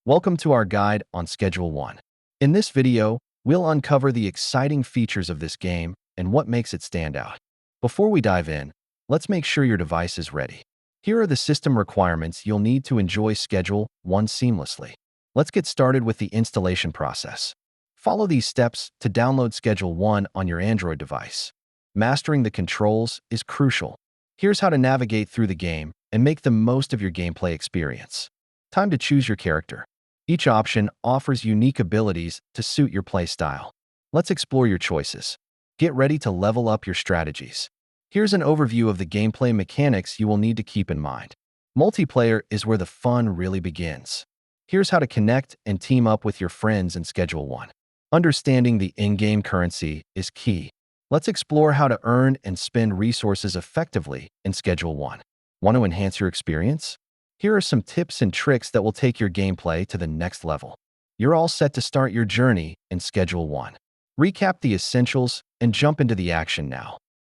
Welcome to our guide on Schedule 1. In this video, we'll uncover the exciting features of this game and what makes it stand out. Before we dive in, let's make sure your device is ready. Here are the system requirements you'll need to enjoy Schedule 1 seamlessly. Let's get started with the installation process. Follow these steps to download Schedule 1 on your Android device. Mastering the controls is crucial. Here's how to navigate through the game and make the most of your gameplay experience. Time to choose your character. Each option offers unique abilities to suit your play style. Let's explore your choices. Get ready to level up your strategies. Here's an overview of the gameplay mechanics you will need to keep in mind. Multiplayer is where the fun really begins. Here's how to connect and team up with your friends in Schedule 1. Understanding the in-game currency is key. Let's explore how to earn and spend resources effectively in Schedule 1. Want to enhance your experience? Here are some tips and tricks that will take your gameplay to the next level. You're all set to start your journey in Schedule 1. Recap the essentials and jump into the action now.